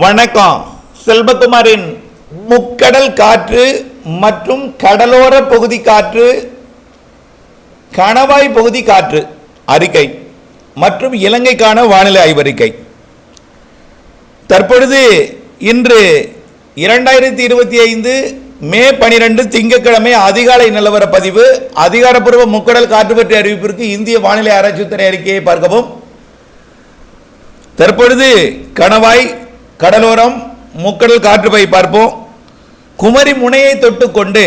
வணக்கம். செல்வகுமாரின் முக்கடல் காற்று மற்றும் கடலோர பகுதி காற்று, கணவாய் பகுதி காற்று அறிக்கை மற்றும் இலங்கைக்கான வானிலை ஆய்வறிக்கை. தற்பொழுது இன்று 2025 மே 12 திங்கட்கிழமை அதிகாலை நிலவர பதிவு. அதிகாரப்பூர்வ முக்கடல் காற்று பற்றிய அறிவிப்பிற்கு இந்திய வானிலை ஆராய்ச்சித்துறை அறிக்கையை பார்க்கவும். தற்பொழுது கணவாய், கடலோரம், முக்கடல் காற்று பை பார்ப்போம். குமரி முனையை தொட்டுக்கொண்டு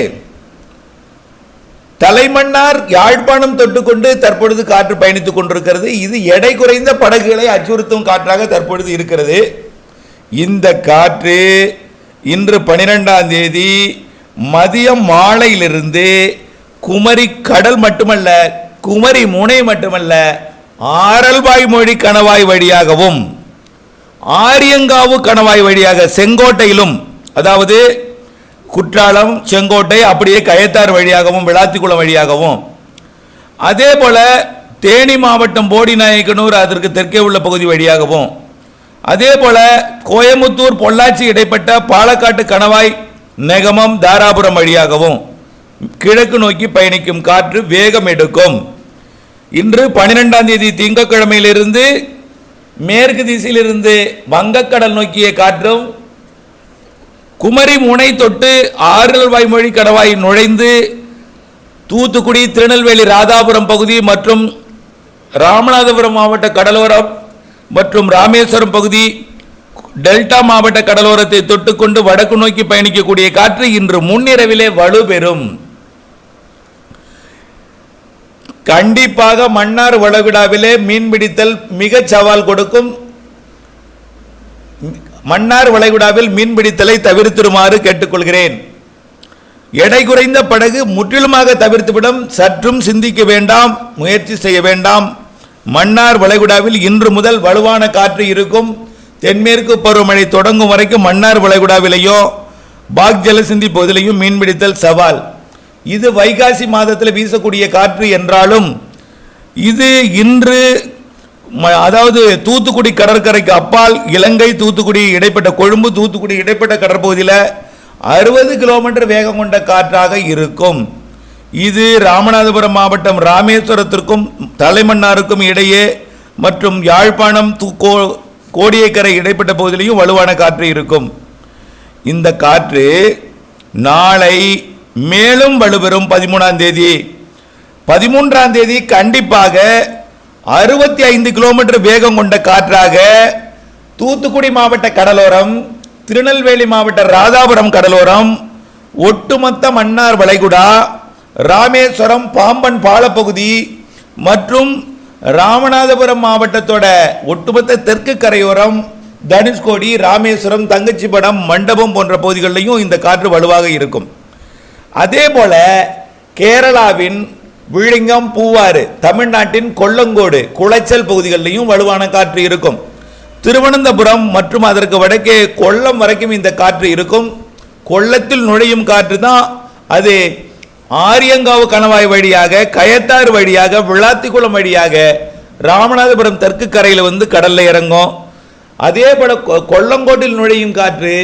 தலைமன்னார், யாழ்ப்பாணம் தொட்டுக்கொண்டு தற்பொழுது காற்று பயணித்துக் கொண்டிருக்கிறது. இது எடை குறைந்த படகுகளை அச்சுறுத்தும் காற்றாக தற்பொழுது இருக்கிறது. இந்த காற்று இன்று 12ஆம் தேதி மதியம் மாலையிலிருந்து குமரி கடல் மட்டுமல்ல, குமரி முனை மட்டுமல்ல, ஆரல்வாய்மொழி கணவாய் வழியாகவும் ஆரியங்காவு கணவாய் வழியாக செங்கோட்டையிலும், அதாவது குற்றாலம், செங்கோட்டை, அப்படியே கயத்தார் வழியாகவும் விளாத்திக்குளம் வழியாகவும், அதே போல தேனி மாவட்டம் போடிநாயக்கனூர் அதற்கு தெற்கே உள்ள பகுதி வழியாகவும், அதே போல கோயமுத்தூர், பொள்ளாச்சி இடைப்பட்ட பாலக்காட்டு கணவாய், நெகமம், தாராபுரம் வழியாகவும் கிழக்கு நோக்கி பயணிக்கும் காற்று வேகம் எடுக்கும். இன்று 12ஆம் தேதி திங்கட்கிழமையிலிருந்து மேற்கு திசையிலிருந்து வங்கக்கடல் நோக்கிய காற்றும் குமரி முனை தொட்டு ஆரல்வாய்மொழி கணவாய் நுழைந்து தூத்துக்குடி, திருநெல்வேலி, ராதாபுரம் பகுதி மற்றும் ராமநாதபுரம் மாவட்ட கடலோரம் மற்றும் ராமேஸ்வரம் பகுதி, டெல்டா மாவட்ட கடலோரத்தை தொட்டுக்கொண்டு வடக்கு நோக்கி பயணிக்கக்கூடிய காற்று இன்று முன்னிரவிலே வலுப்பெறும். கண்டிப்பாக மன்னார் வளைகுடாவிலே மீன்பிடித்தல் மிக சவால் கொடுக்கும். மன்னார் வளைகுடாவில் மீன்பிடித்தலை தவிர்த்திடுமாறு கேட்டுக்கொள்கிறேன். எடை குறைந்த படகு முற்றிலுமாக தவிர்த்துவிடும். சற்றும் சிந்திக்க வேண்டாம், முயற்சி செய்ய வேண்டாம். மன்னார் வளைகுடாவில் இன்று முதல் வலுவான காற்று இருக்கும். தென்மேற்கு பருவமழை தொடங்கும் வரைக்கும் மன்னார் வளைகுடாவிலேயோ பாக் ஜலசிந்தி பகுதியிலையும் மீன்பிடித்தல் சவால். இது வைகாசி மாதத்தில் வீசக்கூடிய காற்று என்றாலும் இது இன்று, அதாவது தூத்துக்குடி கடற்கரைக்கு அப்பால் இலங்கை தூத்துக்குடி இடைப்பட்ட, கொழும்பு தூத்துக்குடி இடைப்பட்ட கடற்பகுதியில் 60 கிலோமீட்டர் வேகம் கொண்ட காற்றாக இருக்கும். இது ராமநாதபுரம் மாவட்டம் ராமேஸ்வரத்திற்கும் தலைமன்னாருக்கும் இடையே மற்றும் யாழ்ப்பாணம், கோடியக்கரை இடைப்பட்ட பகுதியிலையும் வலுவான காற்று இருக்கும். இந்த காற்று நாளை மேலும் வலுப்பெறும். 13ஆம் தேதி 13ஆம் தேதி கண்டிப்பாக 65 கிலோமீட்டர் வேகம் கொண்ட காற்றாக தூத்துக்குடி மாவட்ட கடலோரம், திருநெல்வேலி மாவட்ட ராதாபுரம் கடலோரம், ஒட்டுமொத்த மன்னார் வளைகுடா, ராமேஸ்வரம், பாம்பன் பாலப்பகுதி மற்றும் ராமநாதபுரம் மாவட்டத்தோட ஒட்டுமொத்த தெற்கு கரையோரம், தனுஷ்கோடி, ராமேஸ்வரம், தங்கச்சிபடம், மண்டபம் போன்ற பகுதிகளிலையும் இந்த காற்று வலுவாக இருக்கும். அதே போல கேரளாவின் விழுங்கம், பூவாறு, தமிழ்நாட்டின் கொல்லங்கோடு, குளச்சல் பகுதிகளிலையும் வலுவான காற்று இருக்கும். திருவனந்தபுரம் மற்றும் அதற்கு வடக்கே கொல்லம் வரைக்கும் இந்த காற்று இருக்கும். கொல்லத்தில் நுழையும் காற்று தான் அது ஆரியங்காவு கணவாய் வழியாக, கயத்தாறு வழியாக, விளாத்திக்குளம் வழியாக ராமநாதபுரம் தெற்கு கரையில் வந்து கடல்ல இறங்கும். அதே போல கொல்லங்கோட்டில் நுழையும் காற்று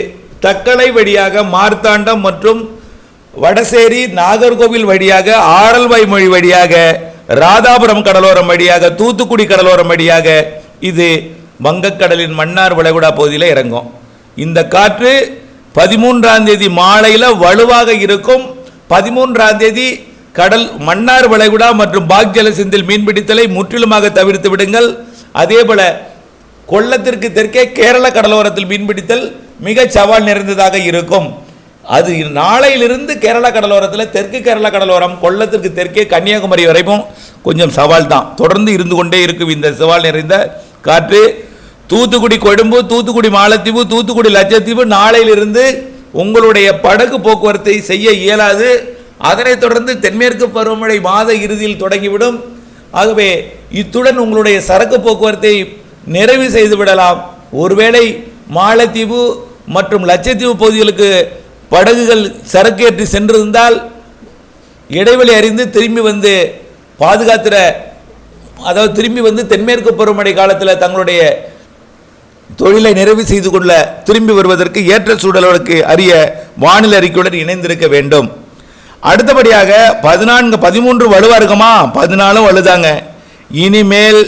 தக்கலை வழியாக, மார்த்தாண்டம் மற்றும் வடசேரி, நாகர்கோவில் வழியாக, ஆரல்வாய்மொழி வழியாக, ராதாபுரம் கடலோரம் வழியாக, தூத்துக்குடி கடலோரம் வழியாக இது வங்கக்கடலின் மன்னார் வளைகுடா பகுதியில் இறங்கும். இந்த காற்று 13ஆம் தேதி மாலையில் வலுவாக இருக்கும். 13ஆம் தேதி கடல், மன்னார் வளைகுடா மற்றும் பாக் ஜலசிந்தில் மீன்பிடித்தலை முற்றிலுமாக தவிர்த்து விடுங்கள். அதே போல கொல்லத்திற்கு தெற்கே கேரள கடலோரத்தில் மீன்பிடித்தல் மிக சவால் நிறைந்ததாக இருக்கும். அது நாளையிலிருந்து கேரளா கடலோரத்தில், தெற்கு கேரளா கடலோரம், கொல்லத்திற்கு தெற்கே கன்னியாகுமரி வரைக்கும் கொஞ்சம் சவால் தான், தொடர்ந்து இருந்து கொண்டே இருக்கும் இந்த சவால் நிறைந்த காற்று. தூத்துக்குடி கொழும்பு, தூத்துக்குடி மாலத்தீவு, தூத்துக்குடி லட்சத்தீவு நாளையிலிருந்து உங்களுடைய படகு போக்குவரத்தை செய்ய இயலாது. அதனைத் தொடர்ந்து தென்மேற்கு பருவமழை மாத இறுதியில் தொடங்கிவிடும். ஆகவே இத்துடன் உங்களுடைய சரக்கு போக்குவரத்தை நிறைவு செய்து விடலாம். ஒருவேளை மாலத்தீவு மற்றும் லட்சத்தீவு பகுதிகளுக்கு படகுகள் சரக்கேற்றி சென்றிருந்தால் இடைவெளி அறிந்து திரும்பி வந்து பாதுகாத்துற, அதாவது திரும்பி வந்து தென்மேற்கு பருவமழை காலத்தில் தங்களுடைய தொழிலை நிறைவு செய்து கொள்ள திரும்பி வருவதற்கு ஏற்ற சூழலுக்கு அறிய வானிலை அறிக்கையுடன் இணைந்திருக்க வேண்டும். அடுத்தபடியாக 13 வலுவா இருக்குமா, 14 வலுதாங்க. இனிமேல்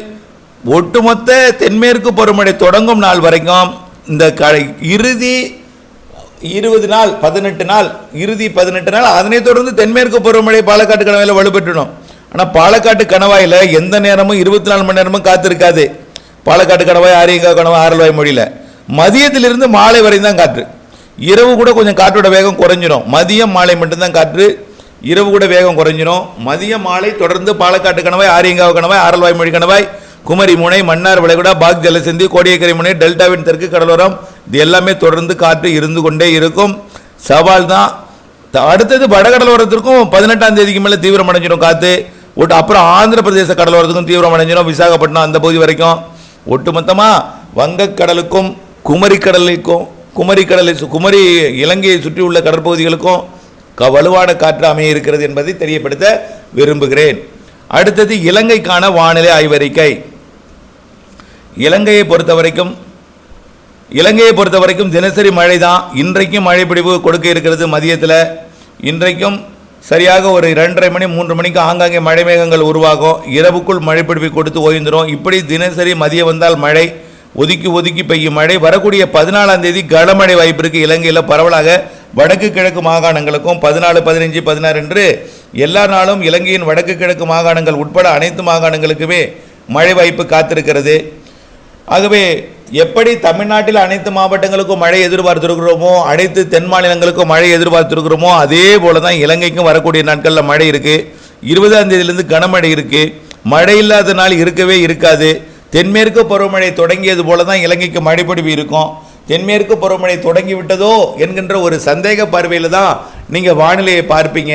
ஒட்டுமொத்த தென்மேற்கு பருவமழை தொடங்கும் நாள் வரைக்கும் இந்த இறுதி 20 நாள் 18 நாள் இறுதி 18 நாள் அதனை தொடர்ந்து தென்மேற்கு பருவமழை பாலக்காட்டு கணவாயில் வலுப்பெற்றணும். ஆனால் பாலக்காட்டு கணவாயில் எந்த நேரமும் 24 மணி நேரமும் காத்திருக்காது. பாலக்காட்டு கணவாய், ஆரியங்காவு கணவாய், ஆரல்வாய் மொழியில் மதியத்திலிருந்து மாலை வரை தான் காற்று. இரவு கூட கொஞ்சம் காற்றோட வேகம் குறைஞ்சிடும். மதியம் மாலை மட்டும்தான் காற்று, இரவு கூட வேகம் குறைஞ்சிடும். மதியம் மாலை தொடர்ந்து பாலக்காட்டு கணவாய், ஆரியங்காவு கணவாய், ஆரல்வாய் மொழி கணவாய், குமரி முனை, மன்னார் வளைகுடா, பாக் ஜலசந்தி, கோடியக்கரை முனை, டெல்டாவின் தெற்கு கடலோரம், இது எல்லாமே தொடர்ந்து காற்று இருந்து கொண்டே இருக்கும். சவால் தான். அடுத்தது வடகடலோரத்திற்கும் 18ஆம் தேதிக்கு மேலே தீவிரம் அடைஞ்சிடும் காற்று. அப்புறம் ஆந்திர பிரதேச கடலோரத்துக்கும் தீவிரம் அடைஞ்சிடும், விசாகப்பட்டினம் அந்த பகுதி வரைக்கும். ஒட்டுமொத்தமாக வங்கக்கடலுக்கும் குமரி இலங்கையை சுற்றியுள்ள கடற்பகுதிகளுக்கும் வலுவான காற்று அமைய இருக்கிறது என்பதை தெரியப்படுத்த விரும்புகிறேன். அடுத்தது இலங்கைக்கான வானிலை ஆய்வறிக்கை. இலங்கையை பொறுத்த வரைக்கும் தினசரி மழை தான். இன்றைக்கும் மழை பிடிப்பு கொடுக்க இருக்கிறது. மதியத்தில் இன்றைக்கும் சரியாக ஒரு 2:30 மணி 3 மணிக்கு ஆங்காங்கே மழை மேகங்கள் உருவாகும். இரவுக்குள் மழை பிடிப்பை கொடுத்து ஓய்ந்துடும். இப்படி தினசரி மதியம் வந்தால் மழை, ஒதுக்கி பெய்யும் மழை. வரக்கூடிய 14ஆம் தேதி கனமழை வாய்ப்பு இருக்குது. இலங்கையில் பரவலாக வடக்கு கிழக்கு மாகாணங்களுக்கும் 14, 15, 16 என்று எல்லா நாளும் இலங்கையின் வடக்கு கிழக்கு மாகாணங்கள் உட்பட அனைத்து மாகாணங்களுக்குமே மழை வாய்ப்பு காத்திருக்கிறது. ஆகவே எப்படி தமிழ்நாட்டில் அனைத்து மாவட்டங்களுக்கும் மழை எதிர்பார்த்திருக்கிறோமோ, அனைத்து தென் மாநிலங்களுக்கும் மழை எதிர்பார்த்திருக்கிறோமோ, அதே போல தான் இலங்கைக்கும் வரக்கூடிய நாட்களில் மழை இருக்குது. 20ஆம் தேதியிலிருந்து கனமழை இருக்குது. மழை இல்லாத நாள் இருக்கவே இருக்காது. தென்மேற்கு பருவமழை தொடங்கியது போல தான் இலங்கைக்கு மழைப்பொழிவு இருக்கும். தென்மேற்கு பருவமழை தொடங்கி விட்டதோ என்கின்ற ஒரு சந்தேக பார்வையில் தான் நீங்கள் வானிலையை பார்ப்பீங்க.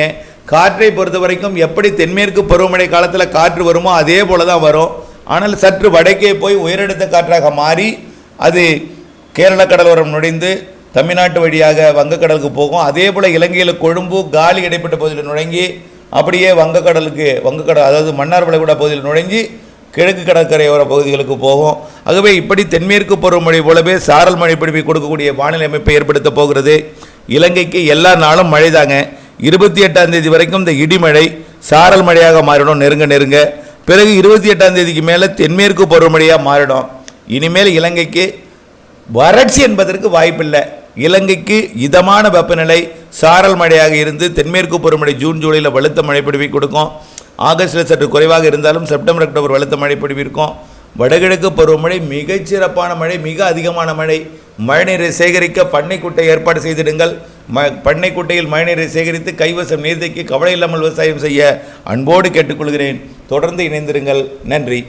காற்றை பொறுத்த வரைக்கும் எப்படி தென்மேற்கு பருவமழை காலத்தில் காற்று வருமோ அதே போல தான் வரும். ஆனால் சற்று வடக்கே போய் உயரடுத்த காற்றாக மாறி அது கேரள கடலோரம் நுழைந்து தமிழ்நாட்டு வழியாக வங்கக்கடலுக்கு போகும். அதே போல் இலங்கையில் கொழும்பு, காலி இடைப்பட்ட பகுதியில் நுழைஞ்சி அப்படியே வங்கக்கடல் அதாவது மன்னார் வளைகுடா பகுதியில் நுழைஞ்சி கிழக்கு கடற்கரையோர பகுதிகளுக்கு போகும். ஆகவே இப்படி தென்மேற்கு பருவமழை போலவே சாரல் மழை பிடிப்பை கொடுக்கக்கூடிய வானிலை அமைப்பை ஏற்படுத்த போகிறது. இலங்கைக்கு எல்லா நாளும் மழை தாங்க. 28ஆம் தேதி வரைக்கும் இந்த இடிமழை சாரல் மழையாக மாறிடும் நெருங்க. பிறகு 28ஆம் தேதிக்கு மேலே தென்மேற்கு பருவமழையாக மாறிடும். இனிமேல் இலங்கைக்கு வறட்சி என்பதற்கு வாய்ப்பில்லை. இலங்கைக்கு இதமான வெப்பநிலை சாரல் மழையாக இருந்து தென்மேற்கு பருவமழை ஜூன் ஜூலையில் வலுத்த மழைப்பிடிவை கொடுக்கும். ஆகஸ்டில் சற்று குறைவாக இருந்தாலும் செப்டம்பர் அக்டோபர் வலுத்த மழைப்பிடிவு இருக்கும். வடகிழக்கு பருவமழை மிகச்சிறப்பான மழை, மிக அதிகமான மழை. மழைநீரை சேகரிக்க பண்ணைக்குட்டை ஏற்பாடு செய்திடுங்கள். பண்ணைக்குட்டையில் மழைநீரை சேகரித்து கைவசம் நீர்த்தைக்கு கவலை இல்லாமல் விவசாயம் செய்ய அன்போடு கேட்டுக்கொள்கிறேன். தொடர்ந்து இணைந்திருங்கள். நன்றி.